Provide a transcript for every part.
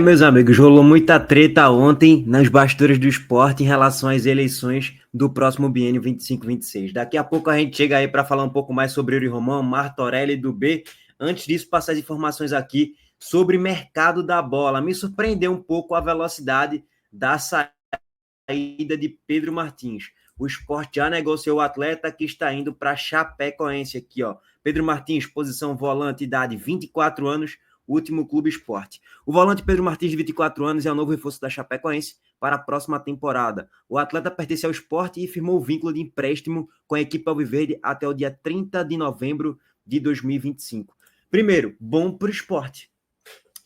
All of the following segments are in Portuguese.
Meus amigos, rolou muita treta ontem nas bastidores do esporte em relação às eleições do próximo biênio 25-26. Daqui a pouco a gente chega aí para falar um pouco mais sobre Yuri Romão, Martorelli do B. Antes disso, passar as informações aqui sobre mercado da bola. Me surpreendeu um pouco a velocidade da saída de Pedro Martins. O Sport já negociou o atleta que está indo para Chapecoense aqui, ó. Pedro Martins, posição volante, idade 24 anos, último clube Sport. O volante Pedro Martins, de 24 anos, é o novo reforço da Chapecoense para a próxima temporada. O atleta pertence ao Sport e firmou o vínculo de empréstimo com a equipe alviverde até o dia 30 de novembro de 2025. Primeiro, bom para o Sport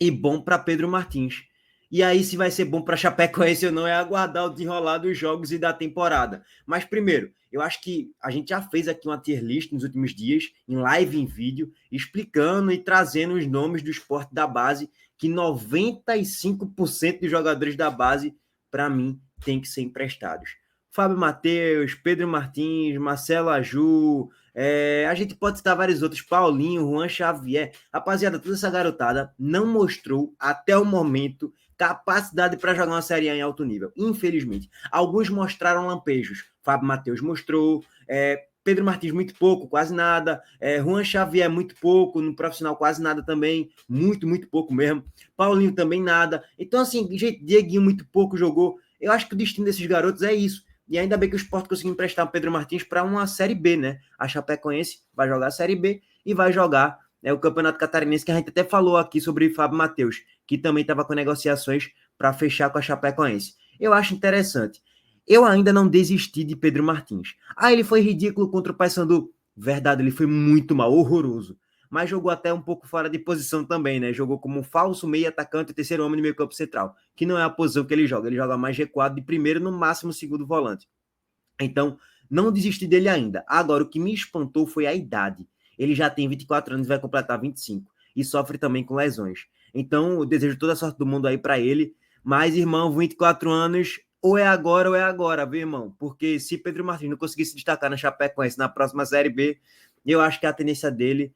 e bom para Pedro Martins. E aí, se vai ser bom para Chapecoense ou não, é aguardar o desenrolar dos jogos e da temporada. Mas primeiro, eu acho que a gente já fez aqui uma tier list nos últimos dias, em live, em vídeo, explicando e trazendo os nomes do esporte da base, que 95% dos jogadores da base, para mim, tem que ser emprestados. Fábio Matheus, Pedro Martins, Marcelo Aju, a gente pode citar vários outros, Paulinho, Juan Xavier. Rapaziada, toda essa garotada não mostrou, até o momento, capacidade para jogar uma Série A em alto nível, infelizmente. Alguns mostraram lampejos. Fábio Matheus mostrou, Pedro Martins muito pouco, quase nada, Juan Xavier muito pouco, no profissional quase nada também, muito, muito pouco mesmo. Paulinho também nada. Então, assim, Dieguinho muito pouco jogou. Eu acho que o destino desses garotos é isso. E ainda bem que o Sport conseguiu emprestar o Pedro Martins para uma Série B, né? A Chapecoense vai jogar a Série B e vai jogar o Campeonato Catarinense, que a gente até falou aqui sobre o Fábio Matheus, que também estava com negociações para fechar com a Chapecoense. Eu acho interessante. Eu ainda não desisti de Pedro Martins. Ele foi ridículo contra o Paysandu. Verdade, ele foi muito mal, horroroso. Mas jogou até um pouco fora de posição também, né? Jogou como falso meio atacante e terceiro homem no meio campo central, que não é a posição que ele joga. Ele joga mais recuado de primeiro, no máximo segundo volante. Então, não desisti dele ainda. Agora, o que me espantou foi a idade. Ele já tem 24 anos e vai completar 25. E sofre também com lesões. Então, eu desejo toda a sorte do mundo aí para ele. Mas, irmão, 24 anos, ou é agora, viu, irmão? Porque se Pedro Martins não conseguir se destacar na Chapecoense na próxima Série B, eu acho que a tendência dele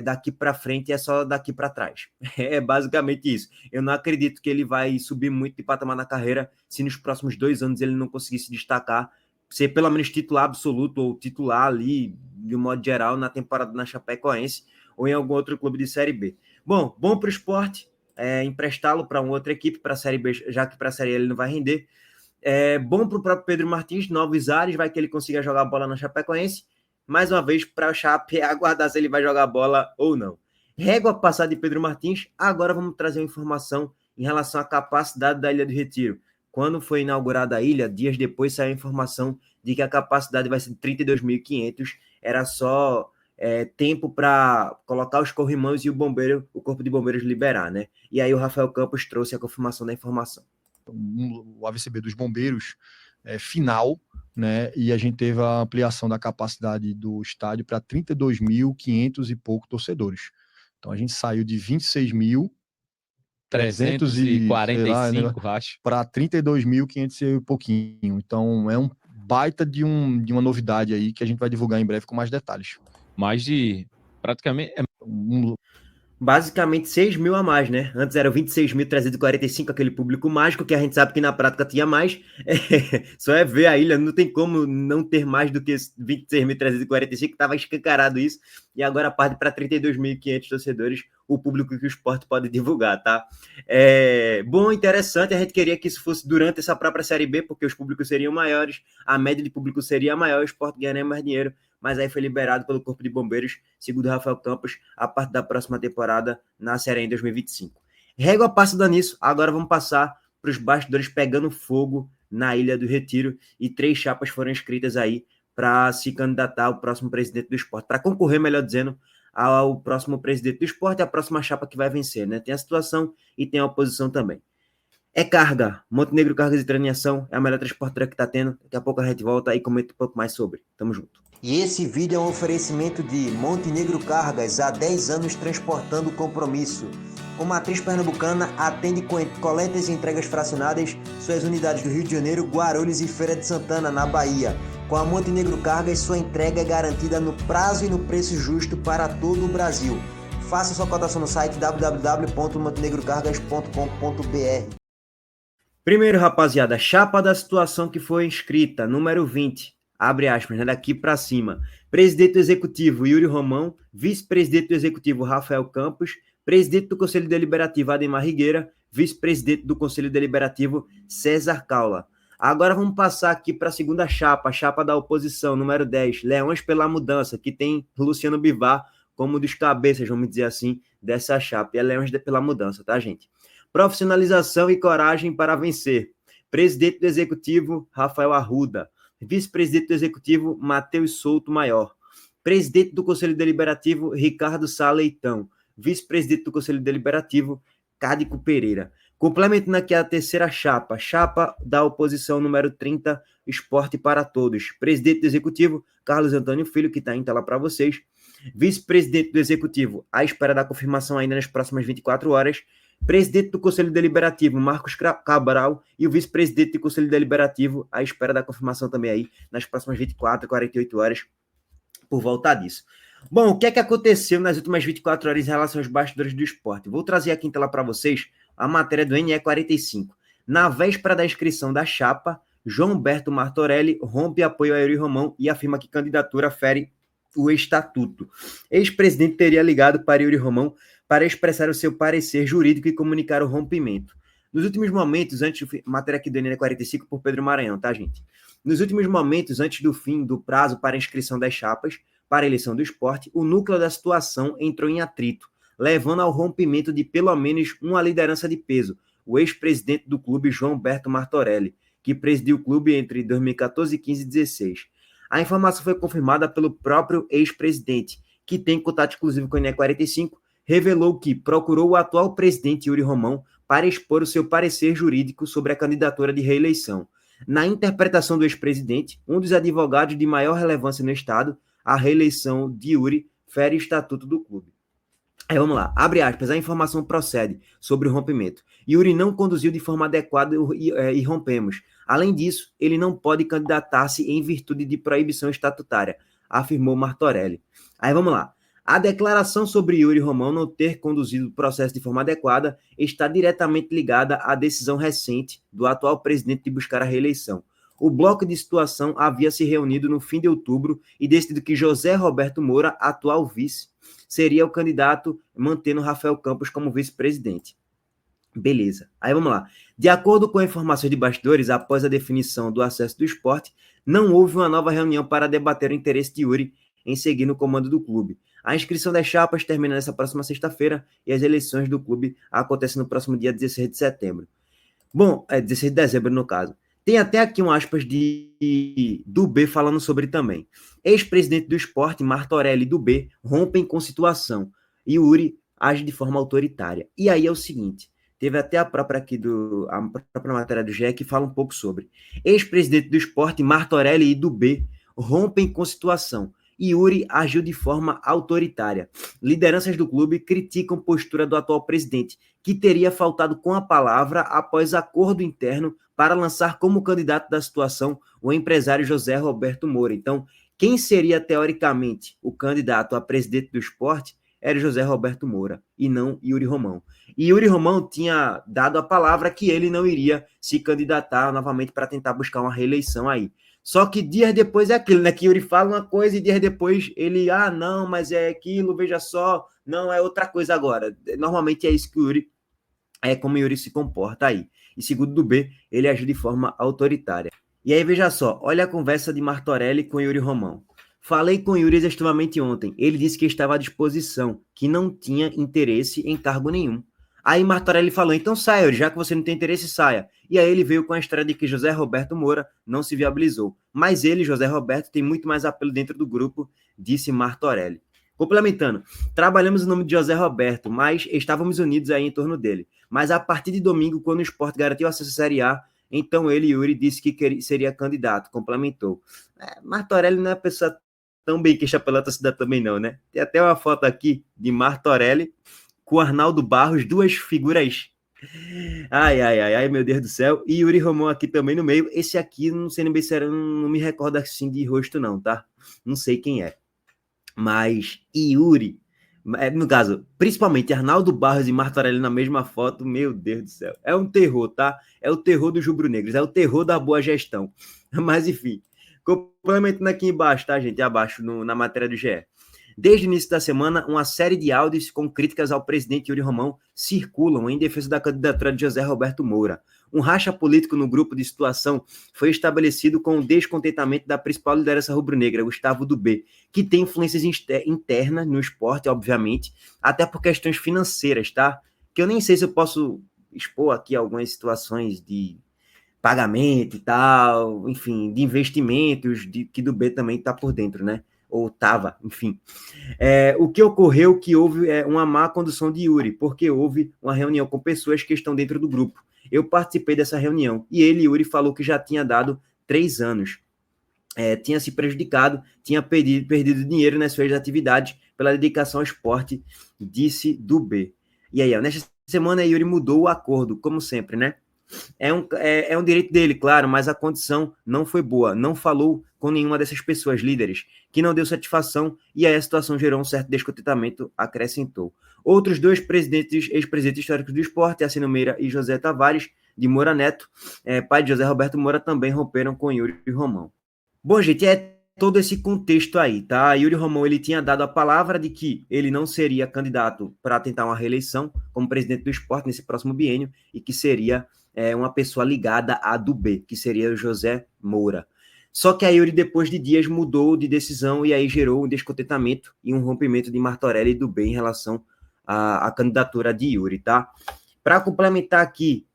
daqui para frente é só daqui para trás. É basicamente isso. Eu não acredito que ele vai subir muito de patamar na carreira se nos próximos 2 anos ele não conseguir se destacar, ser pelo menos titular absoluto ou titular ali, de um modo geral, na temporada na Chapecoense ou em algum outro clube de Série B. Bom para o Sport, emprestá-lo para uma outra equipe, para a Série B, já que para a Série A ele não vai render. Bom para o próprio Pedro Martins, novos ares, vai que ele consiga jogar a bola na Chapecoense. Mais uma vez, para o Chape aguardar se ele vai jogar bola ou não. Régua passada de Pedro Martins, agora vamos trazer uma informação em relação à capacidade da Ilha do Retiro. Quando foi inaugurada a ilha, dias depois saiu a informação de que a capacidade vai ser de 32.500, era só tempo para colocar os corrimãos e o corpo de bombeiros liberar, né? E aí o Rafael Campos trouxe a confirmação da informação. O AVCB dos bombeiros final, né? E a gente teve a ampliação da capacidade do estádio para 32.500 e pouco torcedores. Então a gente saiu de 26.345, acho, para 32.500 e pouquinho. Então é um baita de uma novidade aí que a gente vai divulgar em breve com mais detalhes. Mais de praticamente basicamente 6 mil a mais, né? Antes eram 26.345, aquele público mágico, que a gente sabe que na prática tinha mais. Só é ver a ilha, não tem como não ter mais do que 26.345, estava escancarado isso, e agora parte para 32.500 torcedores, o público que o Sport pode divulgar, tá? Bom, interessante, a gente queria que isso fosse durante essa própria Série B, porque os públicos seriam maiores, a média de público seria maior, o Sport ganharia mais dinheiro, mas aí foi liberado pelo Corpo de Bombeiros, segundo Rafael Campos, a parte da próxima temporada na Série A em 2025. Régua passada nisso, agora vamos passar para os bastidores pegando fogo na Ilha do Retiro, e 3 chapas foram inscritas aí para se candidatar ao próximo presidente do Sport, para concorrer, melhor dizendo, ao próximo presidente do Sport, e a próxima chapa que vai vencer, né? Tem a situação e tem a oposição também. Carga, Montenegro Cargas e Traniação, é a melhor transportadora que está tendo. Daqui a pouco a gente volta e comenta um pouco mais sobre. Tamo junto. E esse vídeo é um oferecimento de Montenegro Cargas, há 10 anos transportando compromisso. Uma matriz pernambucana, atende com coletas e entregas fracionadas, suas unidades do Rio de Janeiro, Guarulhos e Feira de Santana, na Bahia. Com a Montenegro Cargas, sua entrega é garantida no prazo e no preço justo para todo o Brasil. Faça sua cotação no site www.montenegrocargas.com.br. Primeiro, rapaziada, chapa da situação que foi inscrita, número 20, abre aspas, né, daqui para cima. Presidente do Executivo, Yuri Romão. Vice-presidente do Executivo, Rafael Campos. Presidente do Conselho Deliberativo, Ademar Rigueira. Vice-presidente do Conselho Deliberativo, César Caula. Agora vamos passar aqui para a segunda chapa, a chapa da oposição, número 10, Leões pela Mudança, que tem Luciano Bivar como dos cabeças, vamos dizer assim, dessa chapa. E é Leões pela Mudança, tá, gente? Profissionalização e coragem para vencer. Presidente do Executivo, Rafael Arruda. Vice-presidente do Executivo, Matheus Souto Maior. Presidente do Conselho Deliberativo, Ricardo Sá Leitão. Vice-presidente do Conselho Deliberativo, Cádico Pereira. Complementando aqui a terceira chapa, chapa da oposição número 30, Esporte para Todos. Presidente do Executivo, Carlos Antônio Filho, que está em tela para vocês. Vice-presidente do Executivo, à espera da confirmação ainda nas próximas 24 horas. Presidente do Conselho Deliberativo, Marcos Cabral, e o vice-presidente do Conselho Deliberativo, à espera da confirmação também aí, nas próximas 24, 48 horas, por volta disso. Bom, o que é que aconteceu nas últimas 24 horas em relação aos bastidores do esporte? Vou trazer aqui em tela para vocês a matéria do NE45. Na véspera da inscrição da chapa, João Humberto Martorelli rompe apoio a Yuri Romão e afirma que candidatura fere o estatuto. Ex-presidente teria ligado para Yuri Romão para expressar o seu parecer jurídico e comunicar o rompimento. Nos últimos momentos, matéria aqui do NE45 por Pedro Maranhão, tá, gente? Nos últimos momentos, antes do fim do prazo para a inscrição das chapas para a eleição do esporte, o núcleo da situação entrou em atrito, levando ao rompimento de pelo menos uma liderança de peso, o ex-presidente do clube, João Humberto Martorelli, que presidiu o clube entre 2014, 15 e 16. A informação foi confirmada pelo próprio ex-presidente, que tem contato exclusivo com o NE45, revelou que procurou o atual presidente Yuri Romão para expor o seu parecer jurídico sobre a candidatura de reeleição. Na interpretação do ex-presidente, um dos advogados de maior relevância no Estado, a reeleição de Yuri fere o estatuto do clube. Aí vamos lá, abre aspas, a informação procede sobre o rompimento. Yuri não conduziu de forma adequada e rompemos. Além disso, ele não pode candidatar-se em virtude de proibição estatutária, afirmou Martorelli. Aí vamos lá. A declaração sobre Yuri Romão não ter conduzido o processo de forma adequada está diretamente ligada à decisão recente do atual presidente de buscar a reeleição. O bloco de situação havia se reunido no fim de outubro e decidido que José Roberto Moura, atual vice, seria o candidato, mantendo Rafael Campos como vice-presidente. Beleza. Aí vamos lá. De acordo com informações de bastidores, após a definição do acesso do esporte, não houve uma nova reunião para debater o interesse de Yuri em seguir no comando do clube. A inscrição das chapas termina nessa próxima sexta-feira e as eleições do clube acontecem no próximo dia 16 de setembro. Bom, 16 de dezembro no caso. Tem até aqui um aspas do B falando sobre também. Ex-presidente do esporte, Martorelli do B, rompem com situação. E Yuri age de forma autoritária. E aí é o seguinte, teve até a própria matéria do GE que fala um pouco sobre. Ex-presidente do esporte, Martorelli e do B, rompem com situação. Yuri agiu de forma autoritária. Lideranças do clube criticam a postura do atual presidente, que teria faltado com a palavra após acordo interno para lançar como candidato da situação o empresário José Roberto Moura. Então, quem seria, teoricamente, o candidato a presidente do esporte era José Roberto Moura, e não Yuri Romão. E Yuri Romão tinha dado a palavra que ele não iria se candidatar novamente para tentar buscar uma reeleição aí. Só que dias depois é aquilo, né? Que Yuri fala uma coisa e dias depois ele, não, mas é aquilo, veja só, não, é outra coisa agora. Normalmente é isso que o Yuri, como o Yuri se comporta aí. E segundo do B, ele agiu de forma autoritária. E aí, veja só, olha a conversa de Martorelli com Yuri Romão. Falei com Yuri exaustivamente ontem. Ele disse que estava à disposição, que não tinha interesse em cargo nenhum. Aí Martorelli falou, então saia, Yuri, já que você não tem interesse, saia. E aí ele veio com a história de que José Roberto Moura não se viabilizou. Mas ele, José Roberto, tem muito mais apelo dentro do grupo, disse Martorelli. Complementando, trabalhamos o nome de José Roberto, mas estávamos unidos aí em torno dele. Mas a partir de domingo, quando o Sport garantiu acesso à Série A, então ele, Yuri, disse que seria candidato, complementou. Martorelli não é uma pessoa tão bem queixa pela torcida também não, né? Tem até uma foto aqui de Martorelli com Arnaldo Barros, duas figuras. Ai, meu Deus do céu. E Yuri Romão aqui também no meio. Esse aqui, não sei bem se era, não me recordo assim de rosto não, tá? Não sei quem é. Mas Yuri No caso, principalmente Arnaldo Barros e Martorelli na mesma foto, meu Deus do céu. É um terror, tá? É o terror dos rubro-negros, é o terror da boa gestão. Mas, enfim, complementando aqui embaixo, tá, gente? Abaixo, na matéria do GE. Desde o início da semana, uma série de áudios com críticas ao presidente Yuri Romão circulam em defesa da candidatura de José Roberto Moura. Um racha político no grupo de situação foi estabelecido com o descontentamento da principal liderança rubro-negra, Gustavo do B, que tem influências internas no esporte, obviamente, até por questões financeiras, tá? Que eu nem sei se eu posso expor aqui algumas situações de pagamento e tal, enfim, de investimentos, que do B também está por dentro, né? Ou estava, enfim. O que ocorreu que houve uma má condução de Yuri, porque houve uma reunião com pessoas que estão dentro do grupo. Eu participei dessa reunião e Yuri, falou que já tinha dado 3 anos. Tinha se prejudicado, tinha perdido dinheiro nas suas atividades pela dedicação ao esporte, disse do B. E aí, nesta semana, Yuri mudou o acordo, como sempre, né? É um direito dele, claro, mas a condição não foi boa. Não falou com nenhuma dessas pessoas líderes, que não deu satisfação, e aí a situação gerou um certo descontentamento, acrescentou. Outros 2 ex-presidentes históricos do esporte, Assino Meira e José Tavares, de Moura Neto, pai de José Roberto Moura, também romperam com Yuri Romão. Bom, gente, todo esse contexto aí, tá? Yuri Romão, ele tinha dado a palavra de que ele não seria candidato para tentar uma reeleição como presidente do esporte nesse próximo biênio, e que seria uma pessoa ligada à do B, que seria o José Moura. Só que a Yuri, depois de dias, mudou de decisão e aí gerou um descontentamento e um rompimento de Martorelli e do B em relação à candidatura de Yuri, tá? Para complementar aqui,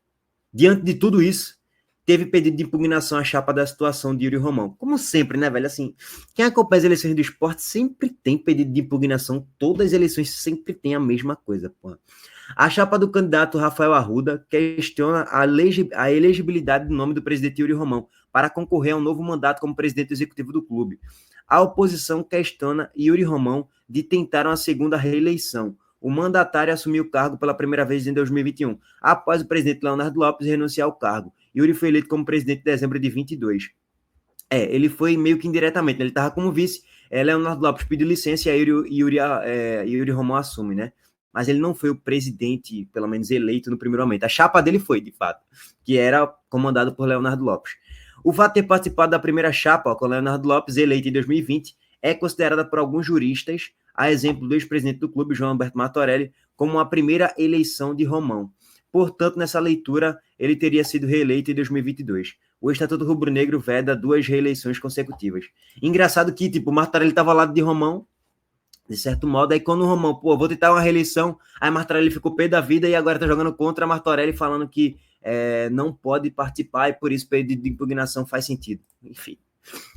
diante de tudo isso, teve pedido de impugnação à chapa da situação de Yuri Romão. Como sempre, né, velho? Assim, quem acompanha as eleições do esporte sempre tem pedido de impugnação. Todas as eleições sempre tem a mesma coisa, porra. A chapa do candidato Rafael Arruda questiona a elegibilidade do nome do presidente Yuri Romão para concorrer a um novo mandato como presidente executivo do clube. A oposição questiona Yuri Romão de tentar uma segunda reeleição. O mandatário assumiu o cargo pela primeira vez em 2021, após o presidente Leonardo Lopes renunciar ao cargo. Yuri foi eleito como presidente em dezembro de 22. Ele foi meio que indiretamente, né? Ele estava como vice, Leonardo Lopes pediu licença e aí Yuri Romão assume, né? Mas ele não foi o presidente, pelo menos eleito no primeiro momento. A chapa dele foi, de fato, que era comandado por Leonardo Lopes. O fato de ter participado da primeira chapa com Leonardo Lopes, eleito em 2020, é considerada por alguns juristas, a exemplo do ex-presidente do clube, João Alberto Martorelli, como a primeira eleição de Romão. Portanto, nessa leitura, ele teria sido reeleito em 2022. O Estatuto Rubro-Negro veda 2 reeleições consecutivas. Engraçado que, tipo, o Martorelli estava ao lado de Romão, de certo modo, aí quando o Romão, vou tentar uma reeleição, aí Martorelli ficou pé da vida e agora tá jogando contra Martorelli, falando que não pode participar e por isso pedido de impugnação faz sentido. Enfim.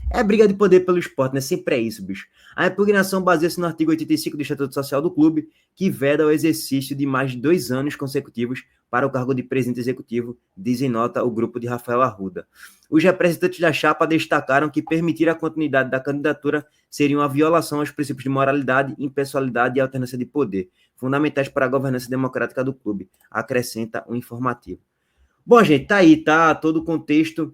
É briga de poder pelo esporte, né? Sempre é isso, bicho. A impugnação baseia-se no artigo 85 do Estatuto Social do Clube, que veda o exercício de mais de 2 anos consecutivos para o cargo de presidente executivo, diz em nota o grupo de Rafael Arruda. Os representantes da chapa destacaram que permitir a continuidade da candidatura seria uma violação aos princípios de moralidade, impessoalidade e alternância de poder, fundamentais para a governança democrática do clube, acrescenta o informativo. Bom, gente, tá aí, tá? Todo o contexto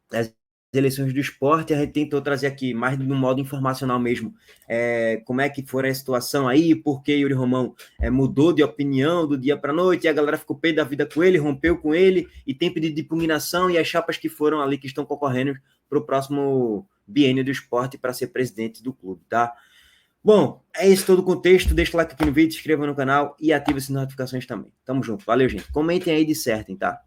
das eleições do esporte, a gente tentou trazer aqui mais no modo informacional mesmo, como é que foi a situação aí, por que Yuri Romão mudou de opinião do dia para a noite, e a galera ficou pé da vida com ele, rompeu com ele, e tem pedido de impugnação, e as chapas que foram ali, que estão concorrendo para o próximo biênio do esporte para ser presidente do clube, tá? Bom, é esse todo o contexto, deixa o like aqui no vídeo, se inscreva no canal e ative as notificações também. Tamo junto, valeu, gente. Comentem aí, dissertem, tá?